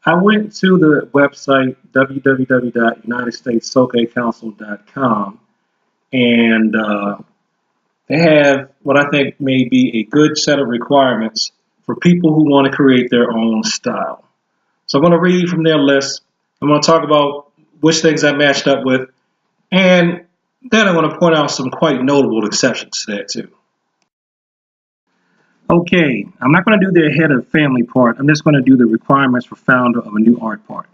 I went to the website www.unitedstatessokeicouncil.com, and they have what I think may be a good set of requirements for people who want to create their own style. So I'm going to read from their list. I'm going to talk about which things I matched up with, and then I'm going to point out some quite notable exceptions to that too. Okay, I'm not going to do the head of family part. I'm just going to do the requirements for founder of a new art part.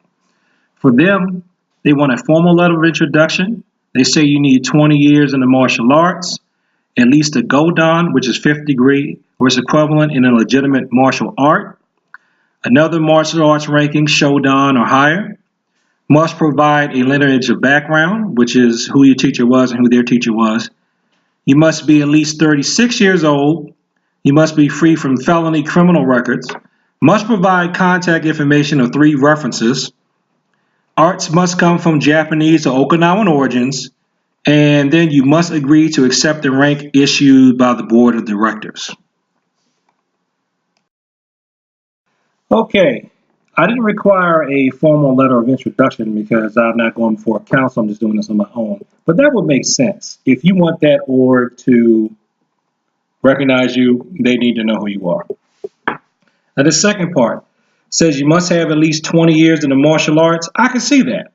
For them, they want a formal letter of introduction. They say you need 20 years in the martial arts, at least a Godon, which is fifth degree, or its equivalent in a legitimate martial art. Another martial arts ranking, Shodan or higher. Must provide a lineage of background, which is who your teacher was and who their teacher was. You must be at least 36 years old. You must be free from felony criminal records. Must provide contact information of 3 references. Arts must come from Japanese or Okinawan origins. And then you must agree to accept the rank issued by the board of directors. Okay, I didn't require a formal letter of introduction because I'm not going before a council, I'm just doing this on my own. But that would make sense. If you want that org to recognize you, they need to know who you are. Now, the second part says you must have at least 20 years in the martial arts. I can see that.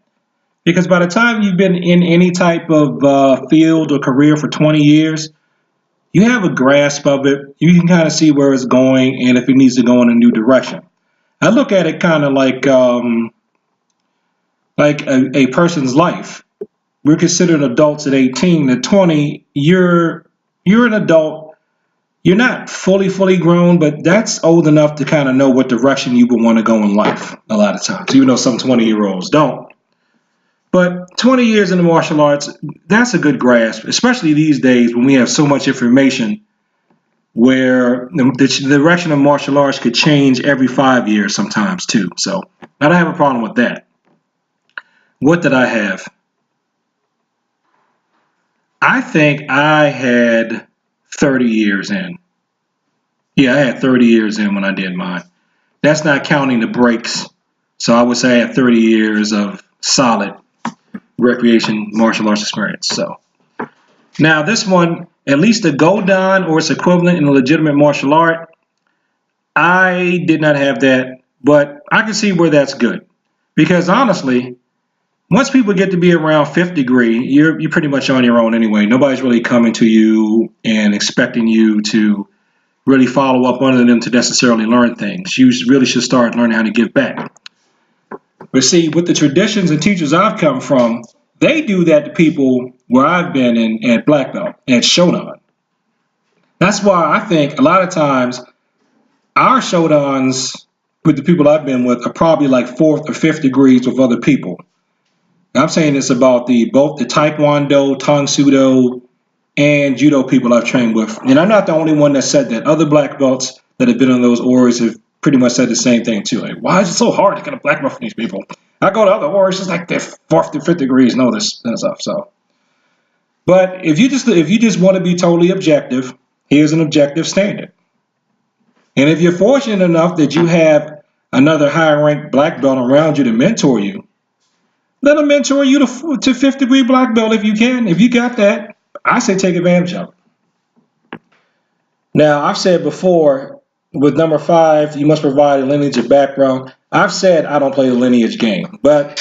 Because by the time you've been in any type of field or career for 20 years, you have a grasp of it. You can kind of see where it's going and if it needs to go in a new direction. I look at it kind of like a person's life. We're considered adults at 18. At 20, you're an adult. You're not fully grown, but that's old enough to kind of know what direction you would want to go in life a lot of times, even though some 20-year-olds don't. But 20 years in the martial arts, that's a good grasp, especially these days when we have so much information where the direction of martial arts could change every 5 years sometimes too. So I don't have a problem with that. What did I have? I think I had 30 years in. Yeah, I had 30 years in when I did mine. That's not counting the breaks. So I would say I had 30 years of solid recreation martial arts experience. So now this one, at least a Godon or its equivalent in a legitimate martial art, I did not have that, but I can see where that's good. Because honestly, once people get to be around fifth degree, you're pretty much on your own anyway. Nobody's really coming to you and expecting you to really follow up under them to necessarily learn things. You really should start learning how to give back. But see, with the traditions and teachers I've come from, they do that to people where I've been in at Black Belt, at Shodan. That's why I think a lot of times our Shodans with the people I've been with are probably like fourth or fifth degrees with other people. Now, I'm saying this about both the Taekwondo, Tang Sudo, and Judo people I've trained with. And I'm not the only one that said that. Other black belts that have been on those orgs have pretty much said the same thing too. Like, why is it so hard to get a black belt from these people? I go to other orgs, it's like they're fourth to fifth degrees, know this and stuff. So, but if you just want to be totally objective, here's an objective standard. And if you're fortunate enough that you have another higher ranked black belt around you to mentor you, let them mentor you to fifth degree black belt if you can. If you got that, I say take advantage of it. Now, I've said before, with number 5, you must provide a lineage of background. I've said I don't play the lineage game, but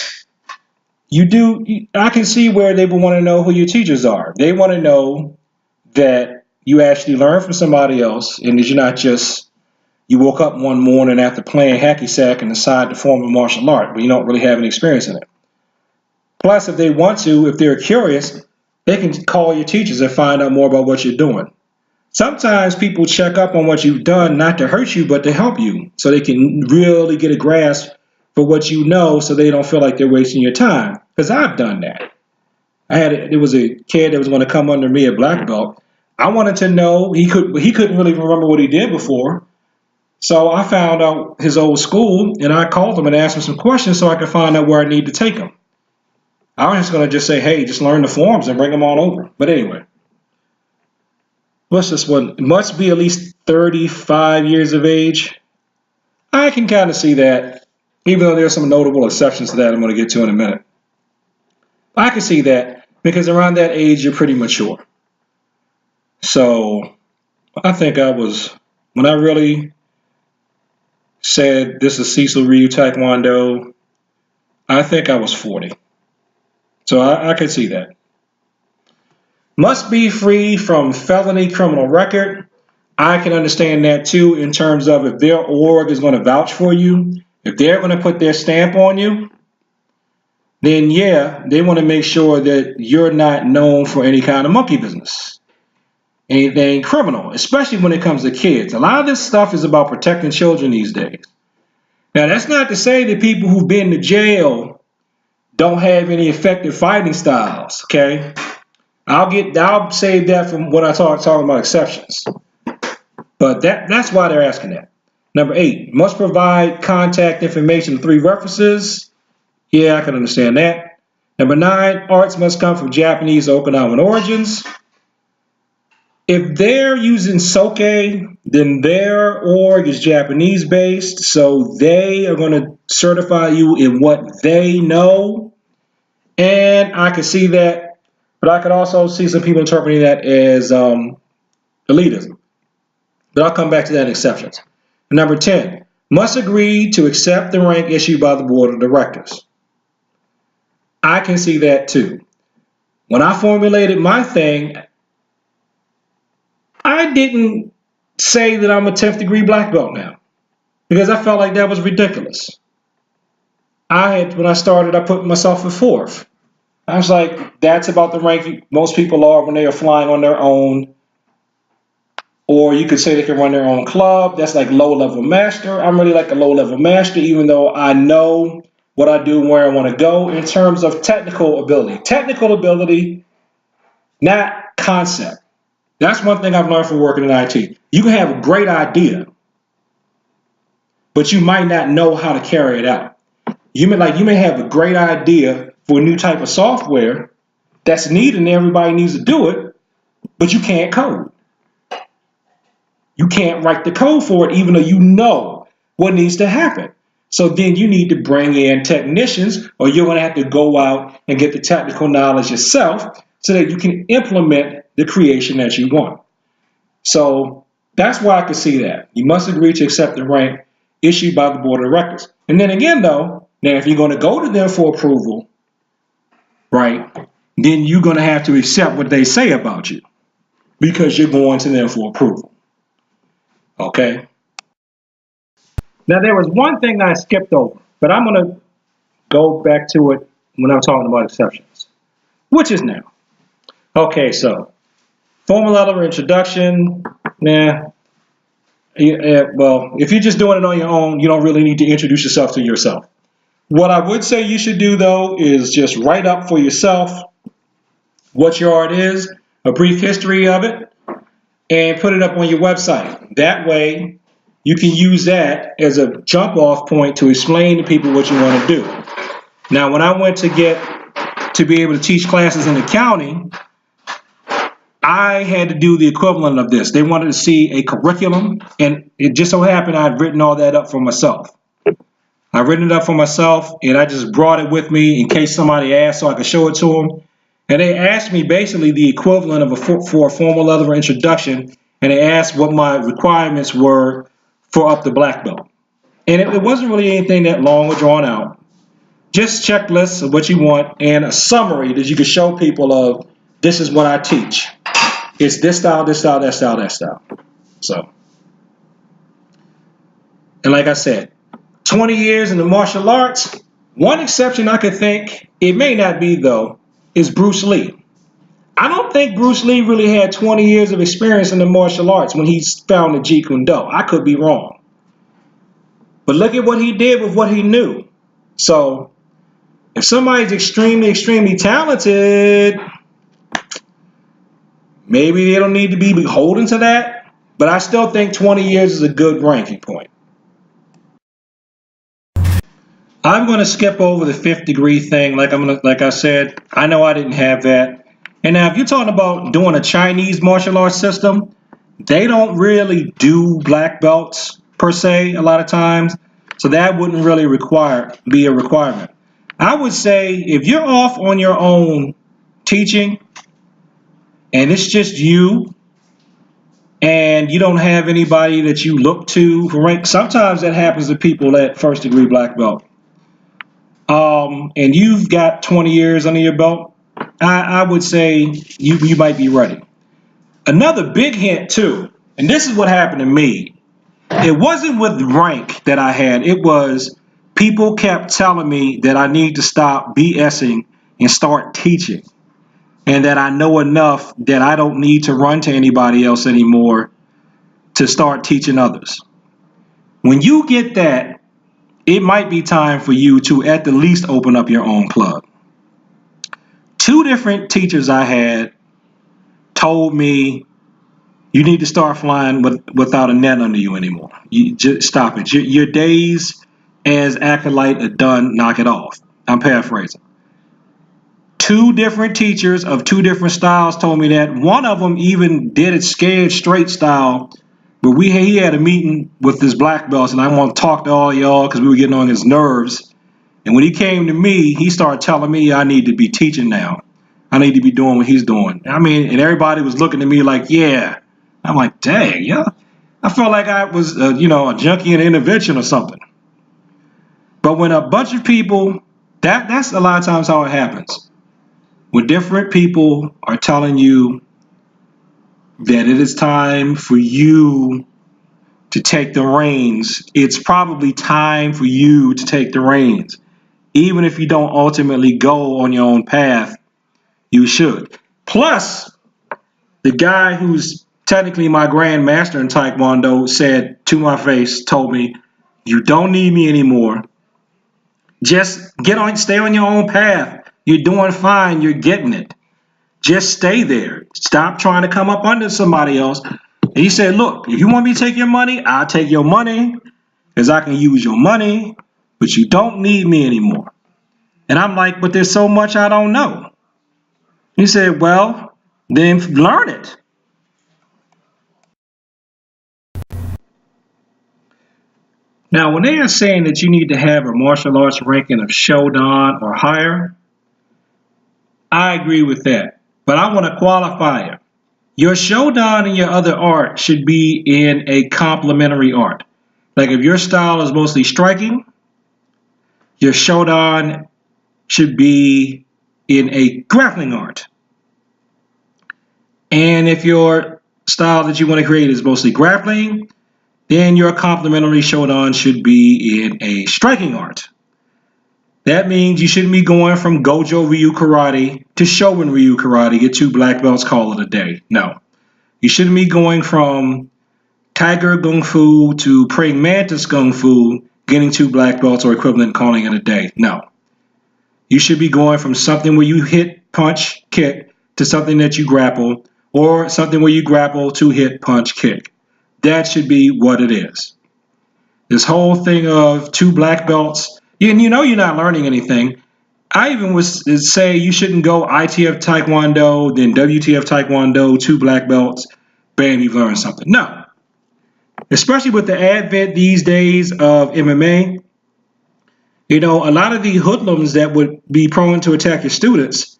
you do. I can see where they would want to know who your teachers are. They want to know that you actually learn from somebody else, and that you're not just you woke up one morning after playing hacky sack and decide to form a martial art, but you don't really have any experience in it. Plus, if they want to, if they're curious, they can call your teachers and find out more about what you're doing. Sometimes people check up on what you've done, not to hurt you, but to help you, so they can really get a grasp for what you know, so they don't feel like they're wasting your time. Because I've done that. There was a kid that was going to come under me at black belt. I wanted to know he couldn't really remember what he did before, so I found out his old school, and I called him and asked him some questions so I could find out where I need to take him. I was just going to just say, hey, just learn the forms and bring them on over. But anyway. What's this one? It must be at least 35 years of age. I can kind of see that. even though there's some notable exceptions to that I'm going to get to in a minute. I can see that because around that age, you're pretty mature. So I think when I really said this is Cecil Ryu Taekwondo, I think I was 40. So I could see that. Must be free from felony criminal record. I can understand that too in terms of if their org is going to vouch for you, if they're going to put their stamp on you, then yeah, they want to make sure that you're not known for any kind of monkey business, anything criminal, especially when it comes to kids. A lot of this stuff is about protecting children these days. Now, that's not to say that people who've been to jail don't have any effective fighting styles, okay? I'll save that from when I talking about exceptions. But that's why they're asking that. Number 8, must provide contact information to 3 references. Yeah, I can understand that. Number 9, arts must come from Japanese or Okinawan origins. If they're using Soke, then their org is Japanese based, so they are going to certify you in what they know. And I can see that, but I could also see some people interpreting that as elitism. But I'll come back to that in exceptions. Number 10, must agree to accept the rank issued by the board of directors. I can see that too. When I formulated my thing, I didn't say that I'm a 10th degree black belt now because I felt like that was ridiculous. When I started, I put myself at 4th. I was like, that's about the rank most people are when they are flying on their own. Or you could say they can run their own club. That's like low-level master. I'm really like a low-level master, even though I know what I do and where I want to go in terms of technical ability. Technical ability, not concept. That's one thing I've learned from working in IT. You can have a great idea, but you might not know how to carry it out. You may have a great idea for a new type of software that's needed and everybody needs to do it, but you can't code. You can't write the code for it, even though you know what needs to happen. So then you need to bring in technicians, or you're going to have to go out and get the technical knowledge yourself so that you can implement the creation that you want. So that's why I can see that. You must agree to accept the rank issued by the board of directors. And then again, though, now if you're going to go to them for approval, right, then you're going to have to accept what they say about you because you're going to them for approval. Okay? Now, there was one thing that I skipped over, but I'm going to go back to it when I'm talking about exceptions, which is now. Okay, so formal level of introduction. Well, if you're just doing it on your own, you don't really need to introduce yourself to yourself. What I would say you should do, though, is just write up for yourself what your art is, a brief history of it, and put it up on your website. That way, you can use that as a jump-off point to explain to people what you want to do. Now, when I went to be able to teach classes in the county, I had to do the equivalent of this. They wanted to see a curriculum, and it just so happened I'd written all that up for myself. I've written it up for myself, and I just brought it with me in case somebody asked so I could show it to them. And they asked me basically the equivalent of for a formal level of introduction, and they asked what my requirements were for up to black belt. And it wasn't really anything that long or drawn out. Just checklists of what you want and a summary that you can show people of, this is what I teach. It's this style, this style, that style, that style. So, and like I said, 20 years in the martial arts, one exception I could think, it may not be though, is Bruce Lee. I don't think Bruce Lee really had 20 years of experience in the martial arts when he founded Jeet Kune Do. I could be wrong. But look at what he did with what he knew. So, if somebody's extremely, extremely talented, maybe they don't need to be beholden to that. But I still think 20 years is a good ranking point. I'm going to skip over the 5th degree thing. Like I said, I know I didn't have that. And now if you're talking about doing a Chinese martial arts system, they don't really do black belts per se a lot of times. So that wouldn't really be a requirement. I would say if you're off on your own teaching and it's just you and you don't have anybody that you look to for rank, sometimes that happens to people at first degree black belt. And you've got 20 years under your belt, I would say you might be ready. Another big hint too, and this is what happened to me. It wasn't with rank that I had. It was people kept telling me that I need to stop BSing and start teaching, and that I know enough that I don't need to run to anybody else anymore to start teaching others. When you get that, it might be time for you to at the least open up your own club. Two different teachers I had told me you need to start flying without a net under you anymore. You just stop it. Your days as acolyte are done. Knock it off. I'm paraphrasing. Two different teachers of two different styles told me that. One of them even did it scared straight style, but he had a meeting with his black belts, and I want to talk to all y'all because we were getting on his nerves. And when he came to me, he started telling me I need to be teaching now. I need to be doing what he's doing. I mean, and everybody was looking at me like, yeah. I'm like, dang, yeah. I felt like I was, a junkie in an intervention or something. But when a bunch of people, that's a lot of times how it happens. When different people are telling you that it is time for you to take the reins, it's probably time for you to take the reins. Even if you don't ultimately go on your own path, you should. Plus, the guy who's technically my grand master in Taekwondo said to my face, told me, you don't need me anymore. Just stay on your own path. You're doing fine. You're getting it. Just stay there. Stop trying to come up under somebody else. And he said, look, if you want me to take your money, I'll take your money because I can use your money, but you don't need me anymore. And I'm like, but there's so much I don't know. He said, well, then learn it. Now, when they are saying that you need to have a martial arts ranking of Shodan or higher, I agree with that. But I want to qualify it. Your Shodan and your other art should be in a complementary art. Like if your style is mostly striking, your Shodan should be in a grappling art. And if your style that you want to create is mostly grappling, then your complementary Shodan should be in a striking art. That means you shouldn't be going from Gojo Ryu Karate to Shogun Ryu Karate, get 2 black belts, call it a day. No. You shouldn't be going from Tiger Kung Fu to Praying Mantis Kung Fu, getting 2 black belts or equivalent, calling it a day. No. You should be going from something where you hit, punch, kick to something that you grapple, or something where you grapple to hit, punch, kick. That should be what it is. This whole thing of 2 black belts, and you know you're not learning anything. I even would say you shouldn't go ITF Taekwondo, then WTF Taekwondo, 2 black belts, bam, you've learned something. No. Especially with the advent these days of MMA, a lot of the hoodlums that would be prone to attack your students,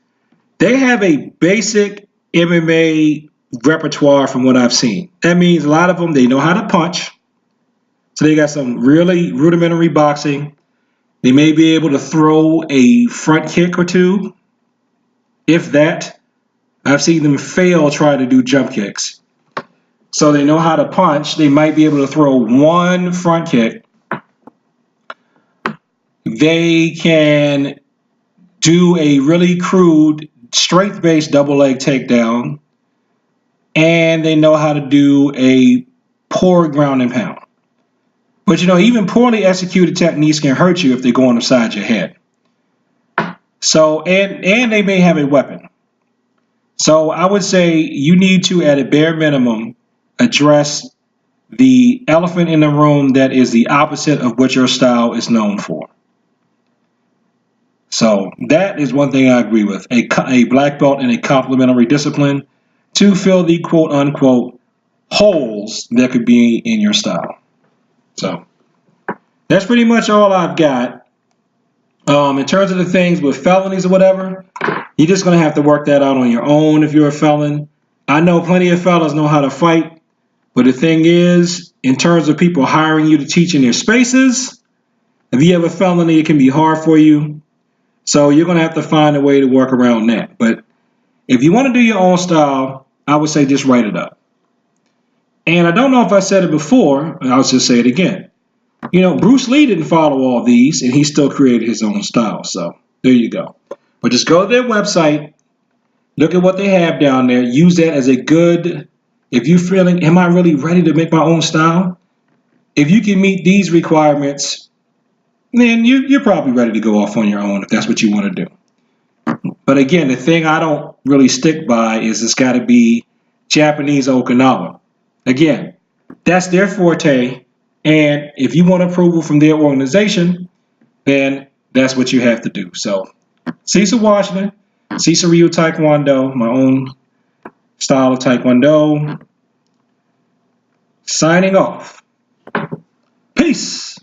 they have a basic MMA repertoire from what I've seen. That means a lot of them, they know how to punch. So they got some really rudimentary boxing. They may be able to throw a front kick or 2, if that. I've seen them fail trying to do jump kicks. So they know how to punch. They might be able to throw 1 front kick. They can do a really crude strength-based double leg takedown. And they know how to do a poor ground and pound. But even poorly executed techniques can hurt you if they go on the side of your head. So, and they may have a weapon. So I would say you need to, at a bare minimum, address the elephant in the room that is the opposite of what your style is known for. So that is one thing I agree with. A black belt in a complementary discipline to fill the quote-unquote holes that could be in your style. So That's pretty much all I've got. In terms of the things with felonies or whatever, you're just going to have to work that out on your own if you're a felon. I know plenty of fellas know how to fight, but the thing is, in terms of people hiring you to teach in their spaces, if you have a felony, it can be hard for you. So you're going to have to find a way to work around that. But if you want to do your own style, I would say just write it up. And I don't know if I said it before, but I'll just say it again. You know, Bruce Lee didn't follow all these, and he still created his own style. So there you go. But just go to their website, look at what they have down there, use that as a good, if you're feeling, am I really ready to make my own style? If you can meet these requirements, then you're probably ready to go off on your own if that's what you want to do. But again, the thing I don't really stick by is it's got to be Japanese Okinawa. Again, that's their forte. And if you want approval from their organization, then that's what you have to do. So, Cecil Washington, Cecil Ryu Taekwondo, my own style of Taekwondo. Signing off. Peace.